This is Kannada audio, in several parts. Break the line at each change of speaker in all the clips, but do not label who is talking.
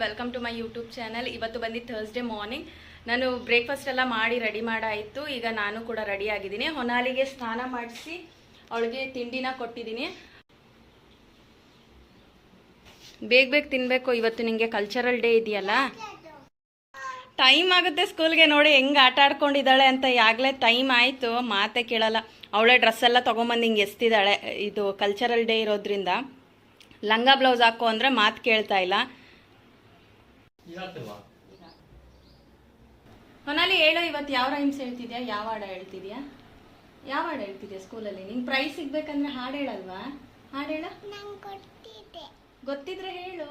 Welcome to my YouTube channel. ಇವತ್ತು ಬಂದು ಥರ್ಸ್ಡೇ ಮಾರ್ನಿಂಗ್. ನಾನು ಬ್ರೇಕ್ಫಾಸ್ಟ್ ಎಲ್ಲ ಮಾಡಿ ರೆಡಿ ಮಾಡಾಯಿತು. ಈಗ ನಾನು ಕೂಡ ರೆಡಿ ಆಗಿದ್ದೀನಿ. ಹೊನಾಲಿಗೆ ಸ್ನಾನ ಮಾಡಿಸಿ ಅವಳಿಗೆ ತಿಂಡಿನ ಕೊಟ್ಟಿದ್ದೀನಿ. ಬೇಗ ತಿನ್ನಬೇಕು. ಇವತ್ತು ನಿಮಗೆ ಕಲ್ಚರಲ್ ಡೇ ಇದೆಯಲ್ಲ. ಟೈಮ್ ಆಗುತ್ತೆ ಸ್ಕೂಲ್ಗೆ. ನೋಡಿ ಹೆಂಗೆ ಆಟ ಆಡ್ಕೊಂಡಿದ್ದಾಳೆ ಅಂತ. ಯಾಗಲೇ ಟೈಮ್ ಆಯಿತು, ಮಾತೆ ಕೇಳಲ್ಲ. ಅವಳೆ ಡ್ರೆಸ್ ಎಲ್ಲ ತೊಗೊಂಬಂದು ಹಿಂಗೆ ಎಸ್ತಿದ್ದಾಳೆ. ಇದು ಕಲ್ಚರಲ್ ಡೇ ಇರೋದ್ರಿಂದ ಲಂಗ ಬ್ಲೌಸ್ ಹಾಕೋ ಅಂದರೆ ಮಾತು ಕೇಳ್ತಾ ಇಲ್ಲ. ಹೊನಾಲಿ ಹೇಳು, ಇವತ್ತು ಯಾವ ರೈಮ್ಸ್ ಹೇಳ್ತಿದ್ಯಾ? ಯಾವ ಹಾಡು ಹೇಳ್ತಿದ್ಯಾ? ಯಾವ ಹಾಡು ಹೇಳ್ತಿದ್ಯಾ ಸ್ಕೂಲಲ್ಲಿ? ನಿಂಗೆ ಪ್ರೈಸ್ ಸಿಗ್ಬೇಕಂದ್ರೆ ಹಾಡು ಹೇಳಲ್ವಾ? ಹಾಡು ಹೇಳ. ಗೊತ್ತಿದ್ರೆ ಹೇಳು.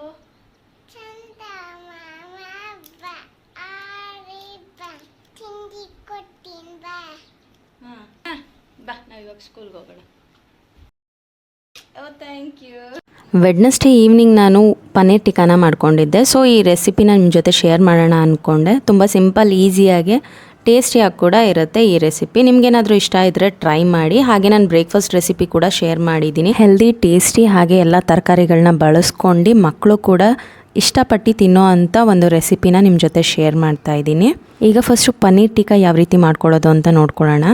ಬಾ, ನಾವು ಇವಾಗ ಸ್ಕೂಲ್ಗೆ ಹೋಗೋಣ. ಓ, ಥ್ಯಾಂಕ್ ಯು.
ವೆಡ್ನೆಸ್ಡೇ ಈವ್ನಿಂಗ್ ನಾನು ಪನ್ನೀರ್ ಟಿಕ್ಕಾನ ಮಾಡ್ಕೊಂಡಿದ್ದೆ. ಸೊ ಈ ರೆಸಿಪಿನ ನಿಮ್ಮ ಜೊತೆ ಶೇರ್ ಮಾಡೋಣ ಅಂದ್ಕೊಂಡೆ. ತುಂಬ ಸಿಂಪಲ್, ಈಸಿಯಾಗಿ ಟೇಸ್ಟಿಯಾಗಿ ಕೂಡ ಇರುತ್ತೆ ಈ ರೆಸಿಪಿ. ನಿಮಗೇನಾದರೂ ಇಷ್ಟ ಇದ್ದರೆ ಟ್ರೈ ಮಾಡಿ. ಹಾಗೆ ನಾನು ಬ್ರೇಕ್ಫಾಸ್ಟ್ ರೆಸಿಪಿ ಕೂಡ ಶೇರ್ ಮಾಡಿದ್ದೀನಿ. ಹೆಲ್ದಿ, ಟೇಸ್ಟಿ, ಹಾಗೆ ಎಲ್ಲ ತರಕಾರಿಗಳನ್ನ ಬಳಸ್ಕೊಂಡು ಮಕ್ಕಳು ಕೂಡ ಇಷ್ಟಪಟ್ಟು ತಿನ್ನೋ ಅಂಥ ಒಂದು ರೆಸಿಪಿನ ನಿಮ್ಮ ಜೊತೆ ಶೇರ್ ಮಾಡ್ತಾ ಇದ್ದೀನಿ. ಈಗ ಫಸ್ಟು ಪನ್ನೀರ್ ಟಿಕ್ಕಾ ಯಾವ ರೀತಿ ಮಾಡ್ಕೊಳ್ಳೋದು ಅಂತ ನೋಡ್ಕೊಳ್ಳೋಣ.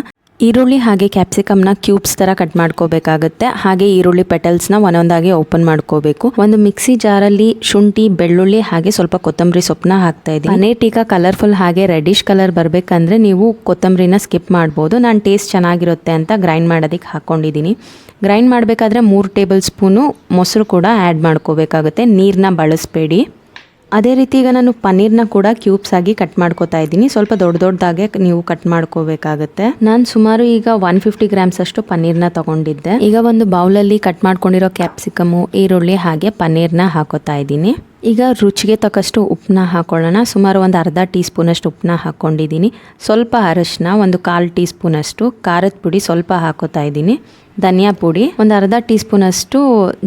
ಈರುಳ್ಳಿ ಹಾಗೆ ಕ್ಯಾಪ್ಸಿಕಮ್ನ ಕ್ಯೂಬ್ಸ್ ಥರ ಕಟ್ ಮಾಡ್ಕೋಬೇಕಾಗುತ್ತೆ. ಹಾಗೆ ಈರುಳ್ಳಿ ಪೆಟಲ್ಸ್ನ ಒಂದೊಂದಾಗಿ ಓಪನ್ ಮಾಡ್ಕೋಬೇಕು. ಒಂದು ಮಿಕ್ಸಿ ಜಾರಲ್ಲಿ ಶುಂಠಿ, ಬೆಳ್ಳುಳ್ಳಿ ಹಾಗೆ ಸ್ವಲ್ಪ ಕೊತ್ತಂಬರಿ ಸೊಪ್ಪನ್ನ ಹಾಕ್ತಾ ಇದ್ದೀನಿ. ಪನ್ನೀರ್ ಟಿಕ್ಕಾ ಕಲರ್ಫುಲ್ ಹಾಗೆ ರೆಡಿಶ್ ಕಲರ್ ಬರಬೇಕಂದ್ರೆ ನೀವು ಕೊತ್ತಂಬರಿನ ಸ್ಕಿಪ್ ಮಾಡ್ಬೋದು. ನಾನು ಟೇಸ್ಟ್ ಚೆನ್ನಾಗಿರುತ್ತೆ ಅಂತ ಗ್ರೈಂಡ್ ಮಾಡೋದಕ್ಕೆ ಹಾಕ್ಕೊಂಡಿದ್ದೀನಿ. ಗ್ರೈಂಡ್ ಮಾಡಬೇಕಾದ್ರೆ 3 ಟೇಬಲ್ ಸ್ಪೂನು ಮೊಸರು ಕೂಡ ಆ್ಯಡ್ ಮಾಡ್ಕೋಬೇಕಾಗುತ್ತೆ. ನೀರನ್ನ ಬಳಸಬೇಡಿ. ಅದೇ ರೀತಿ ಈಗ ನಾನು ಪನ್ನೀರ್ನ ಕೂಡ ಕ್ಯೂಬ್ಸ್ ಆಗಿ ಕಟ್ ಮಾಡ್ಕೋತಾ ಇದ್ದೀನಿ. ಸ್ವಲ್ಪ ದೊಡ್ಡದಾಗೆ ನೀವು ಕಟ್ ಮಾಡ್ಕೋಬೇಕಾಗುತ್ತೆ. ನಾನು ಸುಮಾರು ಈಗ 150 ಗ್ರಾಮ್ಸ್ ಅಷ್ಟು ಪನ್ನೀರ್ನ ತಗೊಂಡಿದ್ದೆ. ಈಗ ಒಂದು ಬೌಲಲ್ಲಿ ಕಟ್ ಮಾಡ್ಕೊಂಡಿರೋ ಕ್ಯಾಪ್ಸಿಕಮು, ಈರುಳ್ಳಿ ಹಾಗೆ ಪನ್ನೀರ್ನ ಹಾಕೋತಾ ಇದ್ದೀನಿ. ಈಗ ರುಚಿಗೆ ತಕ್ಕಷ್ಟು ಉಪ್ಪನ್ನ ಹಾಕೊಳ್ಳೋಣ. ಸುಮಾರು ಒಂದು ಅರ್ಧ ಟೀ ಸ್ಪೂನಷ್ಟು ಉಪ್ಪನ್ನ ಹಾಕ್ಕೊಂಡಿದ್ದೀನಿ. ಸ್ವಲ್ಪ ಅರಶಿನ, ಒಂದು 1/4 ಟೀ ಸ್ಪೂನಷ್ಟು ಖಾರದ ಪುಡಿ ಸ್ವಲ್ಪ ಹಾಕೋತಾ ಇದ್ದೀನಿ. ಧನಿಯಾ ಪುಡಿ, ಒಂದು ಅರ್ಧ ಟೀ ಸ್ಪೂನಷ್ಟು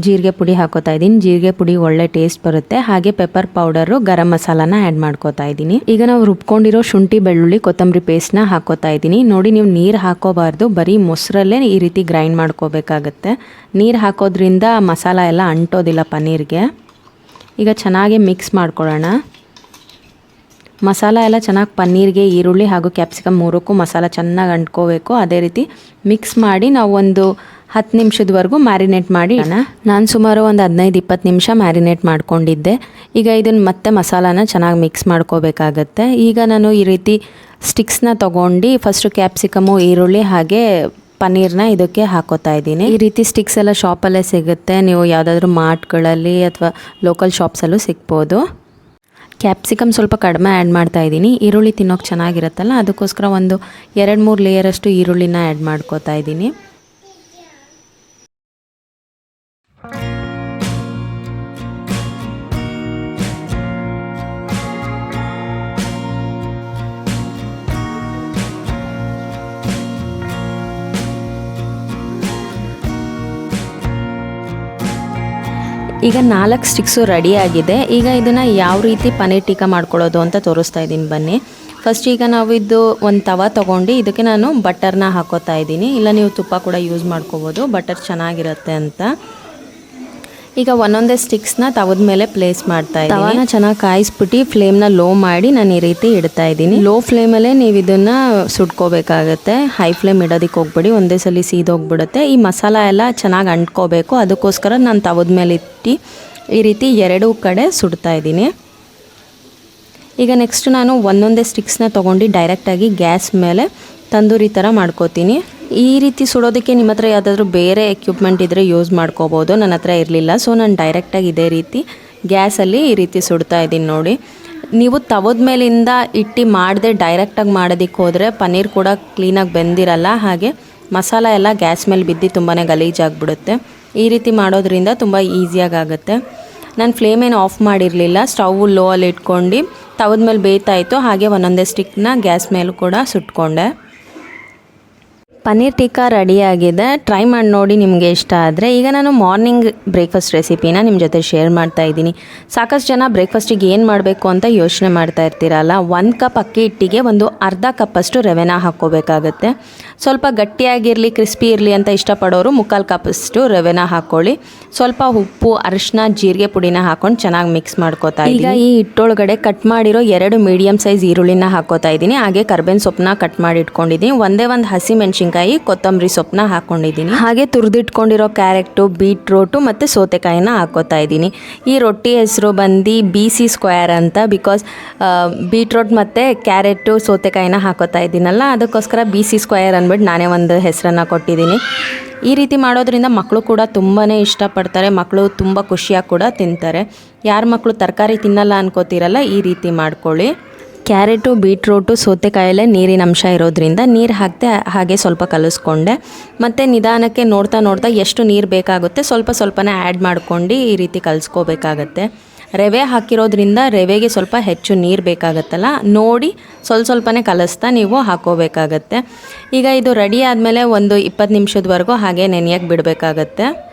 ಜೀರಿಗೆ ಪುಡಿ ಹಾಕೋತಾ ಇದ್ದೀನಿ. ಜೀರಿಗೆ ಪುಡಿ ಒಳ್ಳೆ ಟೇಸ್ಟ್ ಬರುತ್ತೆ. ಹಾಗೆ ಪೆಪ್ಪರ್ ಪೌಡರು, ಗರಂ ಮಸಾಲಾನ ಆ್ಯಡ್ ಮಾಡ್ಕೋತಾ ಇದ್ದೀನಿ. ಈಗ ನಾವು ರುಬ್ಕೊಂಡಿರೋ ಶುಂಠಿ, ಬೆಳ್ಳುಳ್ಳಿ, ಕೊತ್ತಂಬರಿ ಪೇಸ್ಟ್ನ ಹಾಕೋತಾ ಇದ್ದೀನಿ. ನೋಡಿ, ನೀವು ನೀರು ಹಾಕೋಬಾರ್ದು, ಬರೀ ಮೊಸರಲ್ಲೇ ಈ ರೀತಿ ಗ್ರೈಂಡ್ ಮಾಡ್ಕೋಬೇಕಾಗತ್ತೆ. ನೀರು ಹಾಕೋದ್ರಿಂದ ಮಸಾಲ ಎಲ್ಲ ಅಂಟೋದಿಲ್ಲ ಪನ್ನೀರ್ಗೆ. ಈಗ ಚೆನ್ನಾಗಿ ಮಿಕ್ಸ್ ಮಾಡ್ಕೊಳ್ಳೋಣ. ಮಸಾಲ ಎಲ್ಲ ಚೆನ್ನಾಗಿ ಪನ್ನೀರ್ಗೆ, ಈರುಳ್ಳಿ ಹಾಗೂ ಕ್ಯಾಪ್ಸಿಕಮ್ ಮೂರಕ್ಕೂ ಮಸಾಲ ಚೆನ್ನಾಗಿ ಅಂಟ್ಕೋಬೇಕು. ಅದೇ ರೀತಿ ಮಿಕ್ಸ್ ಮಾಡಿ ನಾವು ಒಂದು 10 ನಿಮಿಷದವರೆಗೂ ಮ್ಯಾರಿನೇಟ್ ಮಾಡಿ. ನಾನು ಸುಮಾರು ಒಂದು 15-20 ನಿಮಿಷ ಮ್ಯಾರಿನೇಟ್ ಮಾಡ್ಕೊಂಡಿದ್ದೆ. ಈಗ ಇದನ್ನು ಮತ್ತೆ ಮಸಾಲಾನ ಚೆನ್ನಾಗಿ ಮಿಕ್ಸ್ ಮಾಡ್ಕೋಬೇಕಾಗತ್ತೆ. ಈಗ ನಾನು ಈ ರೀತಿ ಸ್ಟಿಕ್ಸ್ನ ತೊಗೊಂಡು ಫಸ್ಟು ಕ್ಯಾಪ್ಸಿಕಮು, ಈರುಳ್ಳಿ ಹಾಗೆ ಪನ್ನೀರ್ನ ಇದಕ್ಕೆ ಹಾಕೋತಾ ಇದ್ದೀನಿ. ಈ ರೀತಿ ಸ್ಟಿಕ್ಸ್ ಎಲ್ಲ ಶಾಪಲ್ಲೇ ಸಿಗುತ್ತೆ. ನೀವು ಯಾವುದಾದ್ರೂ ಮಾರ್ಟ್ಗಳಲ್ಲಿ ಅಥವಾ ಲೋಕಲ್ ಶಾಪ್ಸಲ್ಲೂ ಸಿಗ್ಬೋದು. ಕ್ಯಾಪ್ಸಿಕಮ್ ಸ್ವಲ್ಪ ಕಡಿಮೆ ಆ್ಯಡ್ ಮಾಡ್ತಾ ಇದ್ದೀನಿ. ಈರುಳ್ಳಿ ತಿನ್ನೋಕೆ ಚೆನ್ನಾಗಿರುತ್ತಲ್ಲ, ಅದಕ್ಕೋಸ್ಕರ ಒಂದು 2-3 ಲೇಯರಷ್ಟು ಈರುಳ್ಳಿನ ಆ್ಯಡ್ ಮಾಡ್ಕೋತಾ ಇದ್ದೀನಿ. ಈಗ 4 ಸ್ಟಿಕ್ಸು ರೆಡಿ ಆಗಿದೆ. ಈಗ ಇದನ್ನು ಯಾವ ರೀತಿ ಪನ್ನೀರ್ ಟಿಕ್ಕಾ ಮಾಡ್ಕೊಳ್ಳೋದು ಅಂತ ತೋರಿಸ್ತಾ ಇದ್ದೀನಿ, ಬನ್ನಿ. ಫಸ್ಟ್ ಈಗ ನಾವು ಇದು ಒಂದು ತವ ತೊಗೊಂಡು ಇದಕ್ಕೆ ನಾನು ಬಟರ್ನ ಹಾಕೋತಾ ಇದ್ದೀನಿ. ಇಲ್ಲ ನೀವು ತುಪ್ಪ ಕೂಡ ಯೂಸ್ ಮಾಡ್ಕೋಬೋದು, ಬಟರ್ ಚೆನ್ನಾಗಿರುತ್ತೆ ಅಂತ. ಈಗ ಒಂದೊಂದೇ ಸ್ಟಿಕ್ಸ್ನ ತವದ ಮೇಲೆ ಪ್ಲೇಸ್ ಮಾಡ್ತಾ ಇದ್ದೀನಿ. ತವನ ಚೆನ್ನಾಗಿ ಕಾಯಿಸ್ಬಿಟ್ಟು ಫ್ಲೇಮ್ನ ಲೋ ಮಾಡಿ ನಾನು ಈ ರೀತಿ ಇಡ್ತಾ ಇದ್ದೀನಿ. ಲೋ ಫ್ಲೇಮಲ್ಲೇ ನೀವು ಇದನ್ನು ಸುಟ್ಕೋಬೇಕಾಗತ್ತೆ. ಹೈ ಫ್ಲೇಮ್ ಇಡೋದಕ್ಕೆ ಹೋಗ್ಬೇಡಿ, ಒಂದೇ ಸಲ ಸೀದೋಗ್ಬಿಡುತ್ತೆ. ಈ ಮಸಾಲ ಎಲ್ಲ ಚೆನ್ನಾಗಿ ಅಂಟ್ಕೋಬೇಕು. ಅದಕ್ಕೋಸ್ಕರ ನಾನು ತವದ ಮೇಲೆ ಇಟ್ಟು ಈ ರೀತಿ 2 ಕಡೆ ಸುಡ್ತಾ ಇದ್ದೀನಿ. ಈಗ ನೆಕ್ಸ್ಟ್ ನಾನು ಒಂದೊಂದೇ ಸ್ಟಿಕ್ಸ್ನ ತೊಗೊಂಡು ಡೈರೆಕ್ಟಾಗಿ ಗ್ಯಾಸ್ ಮೇಲೆ ತಂದೂರಿ ಥರ ಮಾಡ್ಕೋತೀನಿ. ಈ ರೀತಿ ಸುಡೋದಕ್ಕೆ ನಿಮ್ಮ ಹತ್ರ ಯಾವುದಾದ್ರೂ ಬೇರೆ ಎಕ್ವಿಪ್ಮೆಂಟ್ ಇದ್ದರೆ ಯೂಸ್ ಮಾಡ್ಕೋಬೋದು. ನನ್ನ ಹತ್ರ ಇರಲಿಲ್ಲ, ಸೊ ನಾನು ಡೈರೆಕ್ಟಾಗಿ ಇದೇ ರೀತಿ ಗ್ಯಾಸಲ್ಲಿ ಈ ರೀತಿ ಸುಡ್ತಾ ಇದ್ದೀನಿ. ನೋಡಿ, ನೀವು ತವದ ಮೇಲಿಂದ ಇಟ್ಟು ಮಾಡದೆ ಡೈರೆಕ್ಟಾಗಿ ಮಾಡೋದಕ್ಕೆ ಹೋದರೆ ಪನ್ನೀರ್ ಕೂಡ ಕ್ಲೀನಾಗಿ ಬೆಂದಿರಲ್ಲ. ಹಾಗೆ ಮಸಾಲ ಎಲ್ಲ ಗ್ಯಾಸ್ ಮೇಲೆ ಬಿದ್ದು ತುಂಬಾ ಗಲೀಜಾಗಿಬಿಡುತ್ತೆ. ಈ ರೀತಿ ಮಾಡೋದ್ರಿಂದ ತುಂಬ ಈಸಿಯಾಗಿ ಆಗುತ್ತೆ. ನಾನು ಫ್ಲೇಮ್ ಏನು ಆಫ್ ಮಾಡಿರಲಿಲ್ಲ, ಸ್ಟವ್ ಲೋ ಅಲ್ಲಿ ಇಟ್ಕೊಂಡು ತವದ ಮೇಲೆ ಬೇಯ್ತಾಯಿತ್ತು. ಹಾಗೆ ಒಂದೊಂದೇ ಸ್ಟಿಕ್ನ ಗ್ಯಾಸ್ ಮೇಲೂ ಕೂಡ ಸುಟ್ಕೊಂಡೆ. ಪನ್ನೀರ್ ಟಿಕ್ಕಾ ರೆಡಿಯಾಗಿದೆ. ಟ್ರೈ ಮಾಡಿ ನೋಡಿ ನಿಮಗೆ ಇಷ್ಟ ಆದರೆ. ಈಗ ನಾನು ಮಾರ್ನಿಂಗ್ ಬ್ರೇಕ್ಫಾಸ್ಟ್ ರೆಸಿಪಿನ ನಿಮ್ಮ ಜೊತೆ ಶೇರ್ ಮಾಡ್ತಾ ಇದ್ದೀನಿ. ಸಾಕಷ್ಟು ಜನ ಬ್ರೇಕ್ಫಾಸ್ಟಿಗೆ ಏನು ಮಾಡಬೇಕು ಅಂತ ಯೋಚನೆ ಮಾಡ್ತಾ ಇರ್ತೀರಲ್ಲ. 1 ಕಪ್ ಅಕ್ಕಿ ಹಿಟ್ಟಿಗೆ ಒಂದು ಅರ್ಧ ಕಪ್ಪಷ್ಟು ರವೆನ ಹಾಕ್ಕೋಬೇಕಾಗತ್ತೆ. ಸ್ವಲ್ಪ ಗಟ್ಟಿಯಾಗಿರಲಿ ಕ್ರಿಸ್ಪಿ ಇರಲಿ ಅಂತ ಇಷ್ಟಪಡೋರು 3/4 ಕಪ್ಪಷ್ಟು ರವೆನ ಹಾಕ್ಕೊಳ್ಳಿ. ಸ್ವಲ್ಪ ಉಪ್ಪು, ಅರಿಶಿನ, ಜೀರಿಗೆ ಪುಡಿನ ಹಾಕ್ಕೊಂಡು ಚೆನ್ನಾಗಿ ಮಿಕ್ಸ್ ಮಾಡ್ಕೋತಾ ಇದ್ದೀನಿ. ಈಗ ಈ ಹಿಟ್ಟೊಳಗಡೆ ಕಟ್ ಮಾಡಿರೋ 2 ಮೀಡಿಯಮ್ ಸೈಜ್ ಈರುಳ್ಳಿನ ಹಾಕ್ಕೋತಾ ಇದ್ದೀನಿ. ಹಾಗೆ ಕರ್ಬೇವಿನ ಸೊಪ್ಪನ್ನ ಕಟ್ ಮಾಡಿ ಇಟ್ಕೊಂಡಿದ್ದೀನಿ. ಒಂದೇ ಒಂದು ಹಸಿ ಮೆಣಸಿನ್ಕಾಯಿ, ಕೊತ್ತಂಬರಿ ಸೊಪ್ಪನ್ನ ಹಾಕ್ಕೊಂಡಿದ್ದೀನಿ. ಹಾಗೆ ತುರಿದಿಟ್ಕೊಂಡಿರೋ ಕ್ಯಾರೆಟು, ಬೀಟ್ರೋಟು ಮತ್ತು ಸೌತೆಕಾಯಿನ ಹಾಕ್ಕೋತಾ ಇದ್ದೀನಿ. ಈ ರೊಟ್ಟಿ ಹೆಸರು ಬಂದು BC ಸ್ಕ್ವೇರ್ ಅಂತ. ಬಿಕಾಸ್ ಬೀಟ್ರೋಟ್ ಮತ್ತು ಕ್ಯಾರೆಟು, ಸೌತೆಕಾಯಿನ ಹಾಕೋತಾ ಇದ್ದೀನಲ್ಲ, ಅದಕ್ಕೋಸ್ಕರ BC ಸ್ಕ್ವೇರ್ ಅಂದ್ಬಿಟ್ಟು ನಾನೇ ಒಂದು ಹೆಸರನ್ನು ಕೊಟ್ಟಿದ್ದೀನಿ. ಈ ರೀತಿ ಮಾಡೋದ್ರಿಂದ ಮಕ್ಕಳು ಕೂಡ ತುಂಬಾ ಇಷ್ಟಪಡ್ತಾರೆ. ಮಕ್ಕಳು ತುಂಬ ಖುಷಿಯಾಗಿ ಕೂಡ ತಿಂತಾರೆ. ಯಾರ ಮಕ್ಕಳು ತರಕಾರಿ ತಿನ್ನಲ್ಲ ಅನ್ಕೋತಿರಲ್ಲ, ಈ ರೀತಿ ಮಾಡ್ಕೊಳ್ಳಿ. ಕ್ಯಾರೆಟು, ಬೀಟ್ರೂಟು, ಸೌತೆಕಾಯಲ್ಲೇ ನೀರಿನ ಅಂಶ ಇರೋದ್ರಿಂದ ನೀರು ಹಾಕ್ತೆ ಹಾಗೆ ಸ್ವಲ್ಪ ಕಲಿಸ್ಕೊಂಡೆ. ಮತ್ತು ನಿಧಾನಕ್ಕೆ ನೋಡ್ತಾ ಎಷ್ಟು ನೀರು ಬೇಕಾಗುತ್ತೆ ಸ್ವಲ್ಪನೇ ಆ್ಯಡ್ ಮಾಡ್ಕೊಂಡು ಈ ರೀತಿ ಕಲಿಸ್ಕೋಬೇಕಾಗತ್ತೆ. ರವೆ ಹಾಕಿರೋದ್ರಿಂದ ರವೆಗೆ ಸ್ವಲ್ಪ ಹೆಚ್ಚು ನೀರು ಬೇಕಾಗತ್ತಲ್ಲ, ನೋಡಿ ಸ್ವಲ್ಪನೇ ಕಲಿಸ್ತಾ ನೀವು ಹಾಕೋಬೇಕಾಗತ್ತೆ. ಈಗ ಇದು ರೆಡಿ ಆದಮೇಲೆ ಒಂದು 20 ನಿಮಿಷದವರೆಗೂ ಹಾಗೆ ನೆನೆಯಕ್ಕೆ ಬಿಡಬೇಕಾಗತ್ತೆ.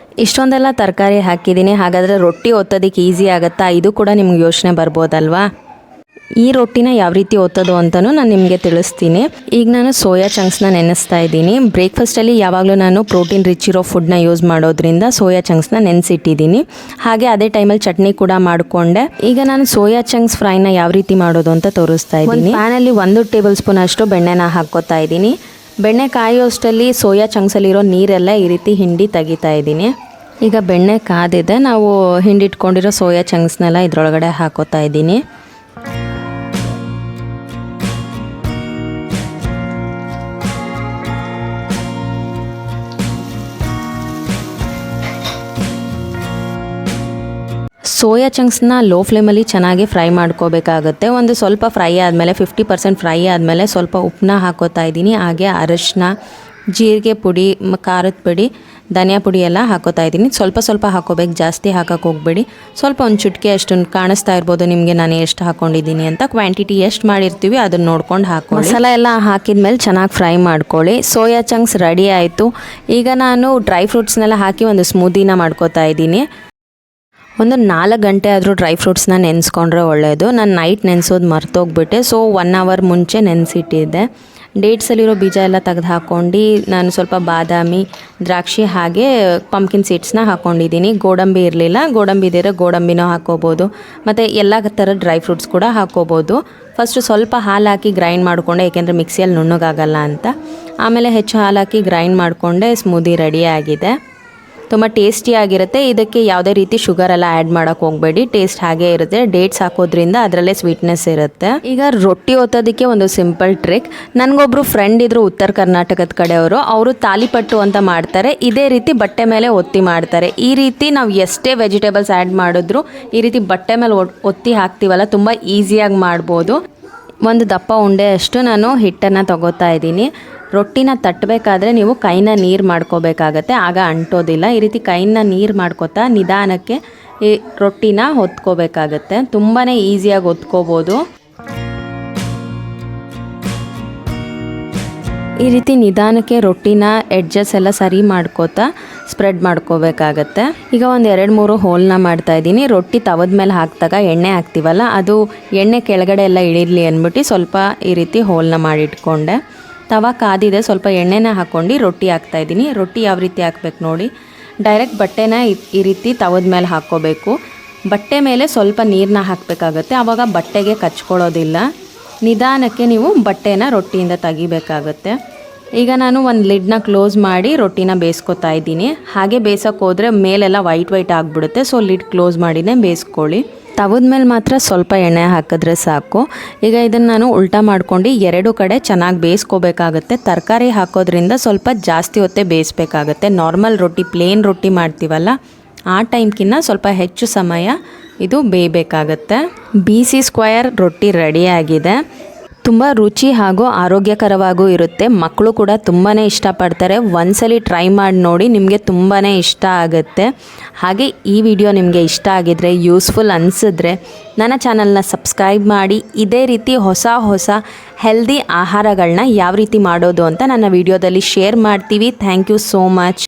ಇಷ್ಟೊಂದೆಲ್ಲ ತರಕಾರಿ ಹಾಕಿದ್ದೀನಿ, ಹಾಗಾದರೆ ರೊಟ್ಟಿ ಒತ್ತೋದಕ್ಕೆ ಈಸಿ ಆಗುತ್ತಾ? ಇದು ಕೂಡ ನಿಮ್ಗೆ ಯೋಚನೆ ಬರ್ಬೋದಲ್ವಾ? ಈ ರೊಟ್ಟಿನ ಯಾವ ರೀತಿ ಒತ್ತೋದು ಅಂತಲೂ ನಾನು ನಿಮಗೆ ತಿಳಿಸ್ತೀನಿ. ಈಗ ನಾನು ಸೋಯಾ ಚಂಕ್ಸ್ನ ನೆನೆಸ್ತಾ ಇದ್ದೀನಿ. ಬ್ರೇಕ್ಫಾಸ್ಟಲ್ಲಿ ಯಾವಾಗಲೂ ನಾನು ಪ್ರೋಟೀನ್ ರಿಚ್ ಇರೋ ಫುಡ್ನ ಯೂಸ್ ಮಾಡೋದ್ರಿಂದ ಸೋಯಾ ಚಂಕ್ಸ್ನ ನೆನೆಸಿಟ್ಟಿದ್ದೀನಿ. ಹಾಗೆ ಅದೇ ಟೈಮಲ್ಲಿ ಚಟ್ನಿ ಕೂಡ ಮಾಡಿಕೊಂಡೆ. ಈಗ ನಾನು ಸೋಯಾ ಚಂಕ್ಸ್ ಫ್ರೈನ ಯಾವ ರೀತಿ ಮಾಡೋದು ಅಂತ ತೋರಿಸ್ತಾ ಇದ್ದೀನಿ. ಪ್ಯಾನಲ್ಲಿ 1 ಟೇಬಲ್ ಸ್ಪೂನ್ ಅಷ್ಟು ಬೆಣ್ಣೆನ ಹಾಕ್ಕೋತಾ ಇದ್ದೀನಿ. ಬೆಣ್ಣೆ ಕಾಯೋಷ್ಟರಲ್ಲಿ ಸೋಯಾ ಚಂಕ್ಸಲ್ಲಿರೋ ನೀರೆಲ್ಲ ಈ ರೀತಿ ಹಿಂಡಿ ತೆಗಿತಾ ಇದ್ದೀನಿ. ಈಗ ಬೆಣ್ಣೆ ಕಾದಿದೆ. ನಾವು ಹಿಂಡಿಟ್ಕೊಂಡಿರೋ ಸೋಯಾ ಚಂಕ್ಸ್ನೆಲ್ಲ ಇದರೊಳಗಡೆ ಹಾಕೋತಾ ಇದ್ದೀನಿ. ಸೋಯಾ ಚಂಕ್ಸ್ನ ಲೋ ಫ್ಲೇಮಲ್ಲಿ ಚೆನ್ನಾಗಿ ಫ್ರೈ ಮಾಡ್ಕೋಬೇಕಾಗುತ್ತೆ. ಒಂದು ಸ್ವಲ್ಪ ಫ್ರೈ ಆದಮೇಲೆ 50% ಫ್ರೈ ಆದಮೇಲೆ ಸ್ವಲ್ಪ ಉಪ್ಪನ್ನ ಹಾಕೋತಾ ಇದ್ದೀನಿ. ಹಾಗೆ ಅರಿಶಿನ, ಜೀರಿಗೆ ಪುಡಿ, ಖಾರದ ಪುಡಿ, ಧನಿಯಾ ಪುಡಿ ಎಲ್ಲ ಹಾಕೋತಾ ಇದ್ದೀನಿ. ಸ್ವಲ್ಪ ಹಾಕೋಬೇಕು, ಜಾಸ್ತಿ ಹಾಕೋಕ್ಕೆ ಹೋಗಬೇಡಿ. ಸ್ವಲ್ಪ ಒಂದು ಚುಟ್ಕೆ ಅಷ್ಟು ಕಾಣಿಸ್ತಾ ಇರ್ಬೋದು ನಿಮಗೆ ನಾನು ಎಷ್ಟು ಹಾಕ್ಕೊಂಡಿದ್ದೀನಿ ಅಂತ. ಕ್ವಾಂಟಿಟಿ ಎಷ್ಟು ಮಾಡಿರ್ತೀವಿ ಅದನ್ನು ನೋಡ್ಕೊಂಡು ಹಾಕೊಳ್ಳಿ. ಮಸಾಲ ಎಲ್ಲ ಹಾಕಿದ್ಮೇಲೆ ಚೆನ್ನಾಗಿ ಫ್ರೈ ಮಾಡ್ಕೊಳ್ಳಿ. ಸೋಯಾ ಚಂಕ್ಸ್ ರೆಡಿ ಆಯಿತು. ಈಗ ನಾನು ಡ್ರೈ ಫ್ರೂಟ್ಸ್ನೆಲ್ಲ ಹಾಕಿ ಒಂದು ಸ್ಮೂದಿನ ಮಾಡ್ಕೋತಾ ಇದ್ದೀನಿ. ಒಂದು 4 ಗಂಟೆ ಆದರೂ ಡ್ರೈ ಫ್ರೂಟ್ಸ್ನ ನೆನೆಸ್ಕೊಂಡ್ರೆ ಒಳ್ಳೆಯದು. ನಾನು ನೈಟ್ ನೆನೆಸೋದು ಮರ್ತೋಗ್ಬಿಟ್ಟೆ, ಸೊ 1 ಅವರ್ ಮುಂಚೆ ನೆನೆಸಿಟ್ಟಿದ್ದೆ. ಡೇಟ್ಸಲ್ಲಿರೋ ಬೀಜ ಎಲ್ಲ ತೆಗೆದು ಹಾಕ್ಕೊಂಡು ನಾನು ಸ್ವಲ್ಪ ಬಾದಾಮಿ, ದ್ರಾಕ್ಷಿ ಹಾಗೆ ಪಂಪ್ಕಿನ್ ಸೀಡ್ಸ್ನ ಹಾಕ್ಕೊಂಡಿದ್ದೀನಿ. ಗೋಡಂಬಿ ಇರಲಿಲ್ಲ, ಗೋಡಂಬಿ ಇದ್ದರೆ ಗೋಡಂಬಿನೂ ಹಾಕ್ಕೋಬೋದು. ಮತ್ತು ಎಲ್ಲ ಥರದ ಡ್ರೈ ಫ್ರೂಟ್ಸ್ ಕೂಡ ಹಾಕ್ಕೋಬೋದು. ಫಸ್ಟು ಸ್ವಲ್ಪ ಹಾಲು ಹಾಕಿ ಗ್ರೈಂಡ್ ಮಾಡಿಕೊಂಡೆ, ಏಕೆಂದರೆ ಮಿಕ್ಸಿಯಲ್ಲಿ ನುಣ್ಣಗಾಗಲ್ಲ ಅಂತ. ಆಮೇಲೆ ಹೆಚ್ಚು ಹಾಲು ಹಾಕಿ ಗ್ರೈಂಡ್ ಮಾಡಿಕೊಂಡೆ. ಸ್ಮೂದಿ ರೆಡಿಯಾಗಿದೆ. ತುಂಬ ಟೇಸ್ಟಿಯಾಗಿರುತ್ತೆ. ಇದಕ್ಕೆ ಯಾವುದೇ ರೀತಿ ಶುಗರ್ ಎಲ್ಲ ಆ್ಯಡ್ ಮಾಡೋಕ್ಕೆ ಹೋಗಬೇಡಿ, ಟೇಸ್ಟ್ ಹಾಗೇ ಇರುತ್ತೆ. ಡೇಟ್ಸ್ ಹಾಕೋದ್ರಿಂದ ಅದರಲ್ಲೇ ಸ್ವೀಟ್ನೆಸ್ ಇರುತ್ತೆ. ಈಗ ರೊಟ್ಟಿ ಒತ್ತೋದಕ್ಕೆ ಒಂದು ಸಿಂಪಲ್ ಟ್ರಿಕ್. ನನಗೊಬ್ಬರು ಫ್ರೆಂಡ್ ಇದ್ದರು ಉತ್ತರ ಕರ್ನಾಟಕದ ಕಡೆಯವರು. ಅವರು ತಾಲಿಪಟ್ಟು ಅಂತ ಮಾಡ್ತಾರೆ. ಇದೇ ರೀತಿ ಬಟ್ಟೆ ಮೇಲೆ ಒತ್ತಿ ಮಾಡ್ತಾರೆ. ಈ ರೀತಿ ನಾವು ಎಷ್ಟೇ ವೆಜಿಟೇಬಲ್ಸ್ ಆ್ಯಡ್ ಮಾಡಿದ್ರು ಈ ರೀತಿ ಬಟ್ಟೆ ಮೇಲೆ ಒತ್ತಿ ಹಾಕ್ತೀವಲ್ಲ, ತುಂಬ ಈಸಿಯಾಗಿ ಮಾಡ್ಬೋದು. ಒಂದು ದಪ್ಪ ಉಂಡೆ ಅಷ್ಟು ನಾನು ಹಿಟ್ಟನ್ನು ತಗೋತಾ ಇದ್ದೀನಿ. ರೊಟ್ಟಿನ ತಟ್ಟಬೇಕಾದ್ರೆ ನೀವು ಕೈನ ನೀರು ಮಾಡ್ಕೋಬೇಕಾಗತ್ತೆ, ಆಗ ಅಂಟೋದಿಲ್ಲ. ಈ ರೀತಿ ಕೈನ ನೀರು ಮಾಡ್ಕೋತಾ ನಿಧಾನಕ್ಕೆ ಈ ರೊಟ್ಟಿನ ಹೊತ್ಕೋಬೇಕಾಗತ್ತೆ. ತುಂಬಾ ಈಸಿಯಾಗಿ ಹೊತ್ಕೋಬೋದು. ಈ ರೀತಿ ನಿಧಾನಕ್ಕೆ ರೊಟ್ಟಿನ ಎಡ್ಜಸ್ ಎಲ್ಲ ಸರಿ ಮಾಡ್ಕೋತಾ ಸ್ಪ್ರೆಡ್ ಮಾಡ್ಕೋಬೇಕಾಗತ್ತೆ. ಈಗ ಒಂದು 2-3 ಹೋಲ್ನ ಮಾಡ್ತಾಯಿದ್ದೀನಿ. ರೊಟ್ಟಿ ತವದ ಮೇಲೆ ಹಾಕಿದಾಗ ಎಣ್ಣೆ ಹಾಕ್ತೀವಲ್ಲ, ಅದು ಎಣ್ಣೆ ಕೆಳಗಡೆ ಎಲ್ಲ ಇಳಿರಲಿ ಅಂದ್ಬಿಟ್ಟು ಸ್ವಲ್ಪ ಈ ರೀತಿ ಹೋಲ್ನ ಮಾಡಿಟ್ಕೊಂಡೆ. ತವ ಕಾದಿದೆ, ಸ್ವಲ್ಪ ಎಣ್ಣೆನ ಹಾಕ್ಕೊಂಡು ರೊಟ್ಟಿ ಹಾಕ್ತಾಯಿದ್ದೀನಿ. ರೊಟ್ಟಿ ಯಾವ ರೀತಿ ಹಾಕ್ಬೇಕು ನೋಡಿ, ಡೈರೆಕ್ಟ್ ಬಟ್ಟೆನ ಈ ರೀತಿ ತವದ ಮೇಲೆ ಹಾಕ್ಕೋಬೇಕು. ಬಟ್ಟೆ ಮೇಲೆ ಸ್ವಲ್ಪ ನೀರನ್ನ ಹಾಕಬೇಕಾಗತ್ತೆ, ಆವಾಗ ಬಟ್ಟೆಗೆ ಕಚ್ಕೊಳ್ಳೋದಿಲ್ಲ. ನಿಧಾನಕ್ಕೆ ನೀವು ಬಟ್ಟೆನ ರೊಟ್ಟಿಯಿಂದ ತೆಗಿಬೇಕಾಗತ್ತೆ. ಈಗ ನಾನು ಒಂದು ಲಿಡ್ನ ಕ್ಲೋಸ್ ಮಾಡಿ ರೊಟ್ಟಿನ ಬೇಯಿಸ್ಕೊತಾ ಇದ್ದೀನಿ. ಹಾಗೆ ಬೇಯಿಸೋಕೆ ಹೋದರೆ ಮೇಲೆಲ್ಲ ವೈಟ್ ಆಗಿಬಿಡುತ್ತೆ, ಸೊ ಲಿಡ್ ಕ್ಲೋಸ್ ಮಾಡಿನೇ ಬೇಯಿಸ್ಕೊಳ್ಳಿ. ತವದ ಮೇಲೆ ಮಾತ್ರ ಸ್ವಲ್ಪ ಎಣ್ಣೆ ಹಾಕಿದ್ರೆ ಸಾಕು. ಈಗ ಇದನ್ನು ನಾನು ಉಲ್ಟಾ ಮಾಡ್ಕೊಂಡು 2 ಕಡೆ ಚೆನ್ನಾಗಿ ಬೇಯಿಸ್ಕೋಬೇಕಾಗತ್ತೆ. ತರಕಾರಿ ಹಾಕೋದ್ರಿಂದ ಸ್ವಲ್ಪ ಜಾಸ್ತಿ ಹೊತ್ತೇ ಬೇಯಿಸ್ಬೇಕಾಗತ್ತೆ. ನಾರ್ಮಲ್ ರೊಟ್ಟಿ, ಪ್ಲೇನ್ ರೊಟ್ಟಿ ಮಾಡ್ತೀವಲ್ಲ ಆ ಟೈಮ್ಕಿನ್ನ ಸ್ವಲ್ಪ ಹೆಚ್ಚು ಸಮಯ ಇದು ಬೇಯಬೇಕಾಗತ್ತೆ. BC ಸ್ಕ್ವೇರ್ ರೊಟ್ಟಿ ರೆಡಿಯಾಗಿದೆ. ತುಂಬ ರುಚಿ ಹಾಗೂ ಆರೋಗ್ಯಕರವಾಗೂ ಇರುತ್ತೆ. ಮಕ್ಕಳು ಕೂಡ ತುಂಬಾ ಇಷ್ಟಪಡ್ತಾರೆ. ಒಂದ್ಸಲಿ ಟ್ರೈ ಮಾಡಿ ನೋಡಿ, ನಿಮಗೆ ತುಂಬಾ ಇಷ್ಟ ಆಗುತ್ತೆ. ಹಾಗೆ ಈ ವಿಡಿಯೋ ನಿಮಗೆ ಇಷ್ಟ ಆಗಿದ್ರೆ, ಯೂಸ್ಫುಲ್ ಅನಿಸಿದ್ರೆ ನನ್ನ ಚಾನಲ್ನ ಸಬ್ಸ್ಕ್ರೈಬ್ ಮಾಡಿ. ಇದೇ ರೀತಿ ಹೊಸ ಹೊಸ ಹೆಲ್ದಿ ಆಹಾರಗಳನ್ನ ಯಾವ ರೀತಿ ಮಾಡೋದು ಅಂತ ನನ್ನ ವಿಡಿಯೋದಲ್ಲಿ ಶೇರ್ ಮಾಡ್ತೀವಿ. Thank you so much.